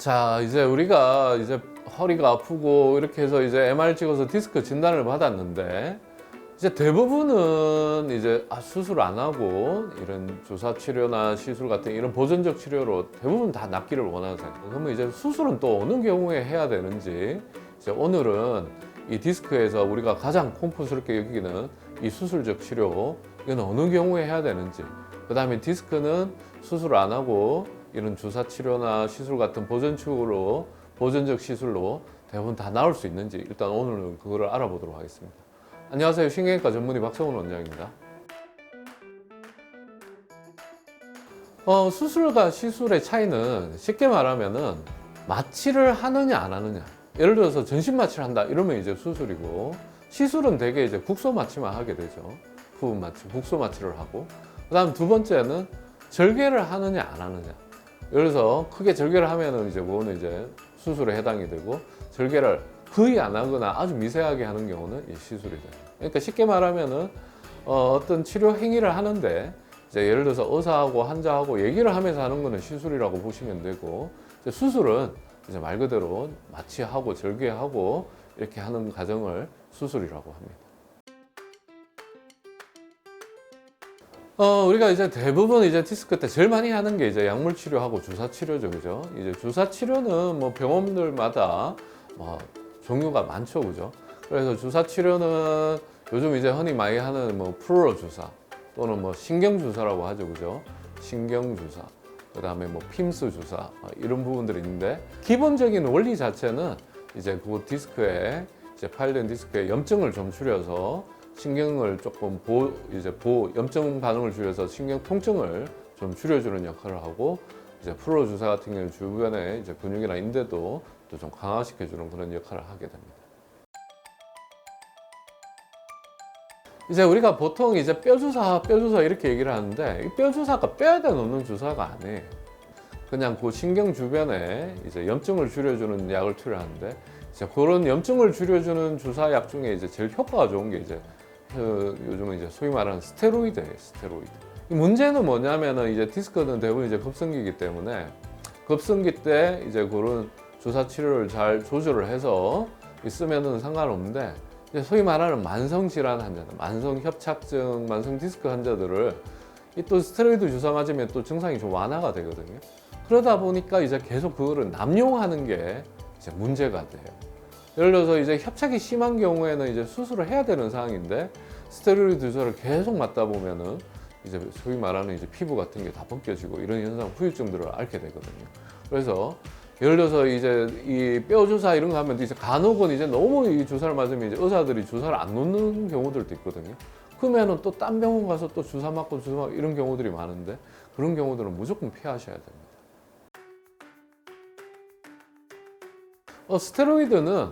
자, 이제 우리가 이제 허리가 아프고 이렇게 해서 이제 MR 찍어서 디스크 진단을 받았는데, 이제 대부분은 이제 수술 안 하고 이런 주사 치료나 시술 같은 이런 보존적 치료로 대부분 다 낫기를 원하세요. 그러면 이제 수술은 또 어느 경우에 해야 되는지, 이제 오늘은 이 디스크에서 우리가 가장 공포스럽게 여기는 이 수술적 치료, 이건 어느 경우에 해야 되는지, 그 다음에 디스크는 수술 안 하고 이런 주사 치료나 시술 같은 보존적 시술로 대부분 다 나올 수 있는지, 일단 오늘은 그거를 알아보도록 하겠습니다. 안녕하세요. 신경외과 전문의 박성훈 원장입니다. 수술과 시술의 차이는 쉽게 말하면은 마취를 하느냐 안 하느냐. 예를 들어서 전신 마취를 한다 이러면 이제 수술이고, 시술은 대개 이제 국소 마취만 하게 되죠. 부분 마취, 국소 마취를 하고, 그다음 두 번째는 절개를 하느냐 안 하느냐. 예를 들어서 크게 절개를 하면은 이제 그거는 이제 수술에 해당이 되고, 절개를 거의 안 하거나 아주 미세하게 하는 경우는 이 시술이 돼요. 그러니까 쉽게 말하면은 어떤 치료 행위를 하는데, 이제 예를 들어서 의사하고 환자하고 얘기를 하면서 하는 거는 시술이라고 보시면 되고, 이제 수술은 이제 말 그대로 마취하고 절개하고 이렇게 하는 과정을 수술이라고 합니다. 우리가 이제 대부분 이제 디스크 때 제일 많이 하는 게 이제 약물 치료하고 주사 치료죠, 그죠? 이제 주사 치료는 뭐 병원들마다 뭐 종류가 많죠, 그죠? 그래서 주사 치료는 요즘 이제 흔히 많이 하는 뭐 플루로 주사 또는 뭐 신경 주사라고 하죠, 그죠? 신경 주사, 그 다음에 뭐 핌스 주사 이런 부분들이 있는데, 기본적인 원리 자체는 이제 그 디스크에 이제 파열된 디스크에 염증을 좀 줄여서 신경을 조금 염증 반응을 줄여서 신경 통증을 좀 줄여주는 역할을 하고, 이제 플루로 주사 같은 경우 주변에 이제 근육이나 인대도 또 좀 강화시켜주는 그런 역할을 하게 됩니다. 이제 우리가 보통 이제 뼈 주사 이렇게 얘기를 하는데, 이 뼈 주사가 뼈에다 놓는 주사가 아니에요. 그냥 그 신경 주변에 이제 염증을 줄여주는 약을 투여하는데, 이제 그런 염증을 줄여주는 주사약 중에 이제 제일 효과가 좋은 게 이제 요즘은 이제 소위 말하는 스테로이드예요, 스테로이드. 이 문제는 뭐냐면은 이제 디스크는 대부분 이제 급성기이기 때문에, 급성기 때 이제 그런 주사 치료를 잘 조절을 해서 쓰면은 상관없는데, 이제 소위 말하는 만성 질환 환자들, 만성 협착증, 만성 디스크 환자들을 이 또 스테로이드 주사 맞으면 또 증상이 좀 완화가 되거든요. 그러다 보니까 이제 계속 그거를 남용하는 게 이제 문제가 돼요. 예를 들어서 이제 협착이 심한 경우에는 이제 수술을 해야 되는 상황인데, 스테로이드 주사를 계속 맞다 보면은 이제 소위 말하는 이제 피부 같은 게 다 벗겨지고 이런 현상, 후유증들을 앓게 되거든요. 그래서 예를 들어서 이제 이 뼈 주사 이런 거 하면 이제 간혹은 이제 너무 이 주사를 맞으면 이제 의사들이 주사를 안 놓는 경우들도 있거든요. 그러면은 또 딴 병원 가서 또 주사 맞고 이런 경우들이 많은데, 그런 경우들은 무조건 피하셔야 됩니다. 스테로이드는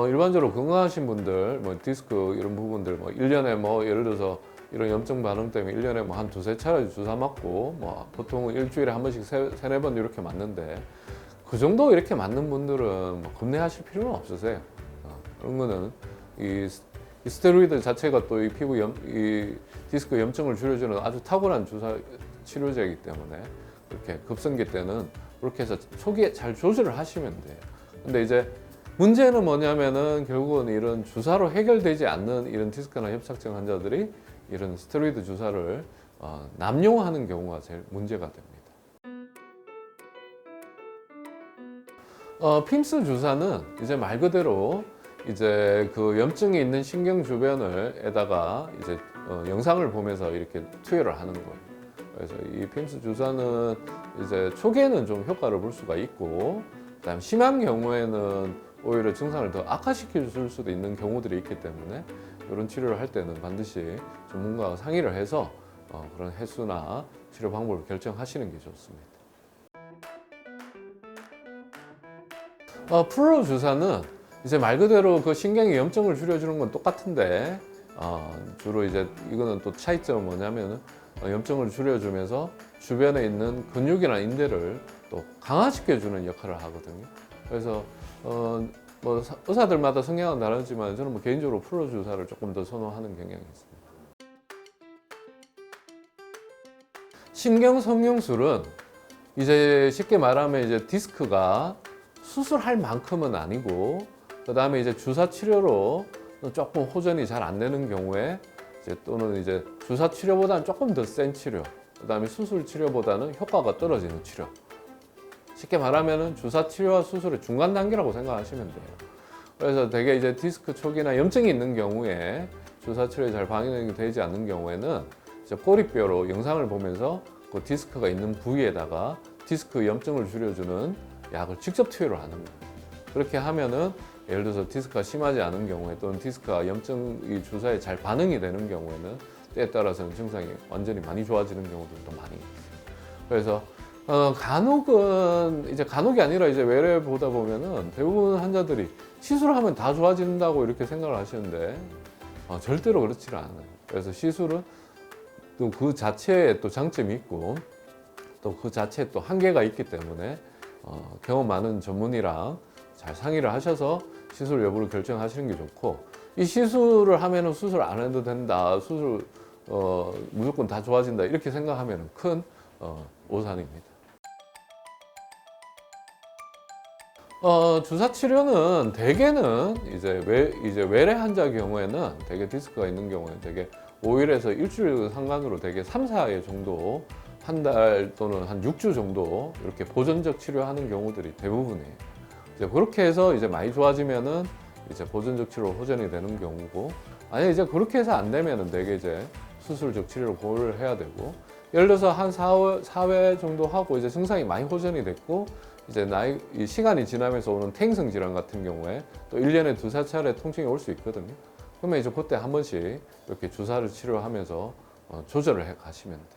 일반적으로 건강하신 분들, 뭐 디스크 이런 부분들, 뭐 1년에 뭐 예를 들어서 이런 염증 반응 때문에 1년에 뭐 한 두세 차례 주사 맞고, 뭐 보통은 일주일에 한 번씩 세네 번 이렇게 맞는데, 그 정도 이렇게 맞는 분들은 뭐 겁내하실 필요는 없으세요. 그런 거는 이 스테로이드 자체가 또 이 이 디스크 염증을 줄여주는 아주 탁월한 주사 치료제이기 때문에, 그렇게 급성기 때는 그렇게 해서 초기에 잘 조절을 하시면 돼요. 근데 이제 문제는 뭐냐면은 결국은 이런 주사로 해결되지 않는 이런 디스크나 협착증 환자들이 이런 스테로이드 주사를 남용하는 경우가 제일 문제가 됩니다. 핌스 주사는 이제 말 그대로 이제 그 염증이 있는 신경 주변에다가 이제 영상을 보면서 이렇게 투여를 하는 거예요. 그래서 이 핌스 주사는 이제 초기에는 좀 효과를 볼 수가 있고, 그다음 심한 경우에는 오히려 증상을 더 악화시킬 수도 있는 경우들이 있기 때문에, 이런 치료를 할 때는 반드시 전문가와 상의를 해서 그런 횟수나 치료 방법을 결정하시는 게 좋습니다. 플루로 주사는 이제 말 그대로 그 신경의 염증을 줄여주는 건 똑같은데, 주로 이제 이거는 또 차이점은 뭐냐면은 염증을 줄여주면서 주변에 있는 근육이나 인대를 또 강화시켜주는 역할을 하거든요. 그래서 뭐 의사들마다 성향은 다르지만 저는 뭐 개인적으로 플루로 주사를 조금 더 선호하는 경향이 있습니다. 신경 성형술은 이제 쉽게 말하면 이제 디스크가 수술할 만큼은 아니고, 그 다음에 이제 주사 치료로 조금 호전이 잘 안 되는 경우에 이제 또는 이제 주사 치료보다는 조금 더 센 치료, 그 다음에 수술 치료보다는 효과가 떨어지는 치료. 쉽게 말하면은 주사 치료와 수술의 중간 단계라고 생각하시면 돼요. 그래서 되게 이제 디스크 초기나 염증이 있는 경우에 주사 치료에 잘 방역이 되지 않는 경우에는 이제 꼬리뼈로 영상을 보면서 그 디스크가 있는 부위에다가 디스크 염증을 줄여주는 약을 직접 투여를 하는 거예요. 그렇게 하면은 예를 들어서 디스크가 심하지 않은 경우에 또는 디스크가 염증이 주사에 잘 반응이 되는 경우에는 때에 따라서는 증상이 완전히 많이 좋아지는 경우들도 많이 있어요. 그래서 간혹은 이제 간혹이 아니라 이제 외래 보다 보면은 대부분 환자들이 시술하면 다 좋아진다고 이렇게 생각을 하시는데 절대로 그렇지 않아요. 그래서 시술은 또 그 자체에 또 장점이 있고 또 그 자체에 또 한계가 있기 때문에 경험 많은 전문의랑 잘 상의를 하셔서 시술 여부를 결정하시는 게 좋고, 이 시술을 하면은 수술 안 해도 된다, 수술 무조건 다 좋아진다 이렇게 생각하면 큰 오산입니다. 주사 치료는 대개는 이제 외래 환자 경우에는 대개 디스크가 있는 경우에는 대개 5일에서 일주일 상간으로 대개 3, 4일 정도, 한 달 또는 한 6주 정도 이렇게 보존적 치료하는 경우들이 대부분이에요. 이제 그렇게 해서 이제 많이 좋아지면은 이제 보존적 치료로 호전이 되는 경우고, 아니 이제 그렇게 해서 안 되면은 대개 이제 수술적 치료를 고려를 해야 되고, 예를 들어서 한 4회 정도 하고 이제 증상이 많이 호전이 됐고 이제 이 시간이 지나면서 오는 퇴행성 질환 같은 경우에 또 1년에 2~4차례 통증이 올 수 있거든요. 그러면 이제 그때 한 번씩 이렇게 주사를 치료하면서 조절을 해 가시면 돼요.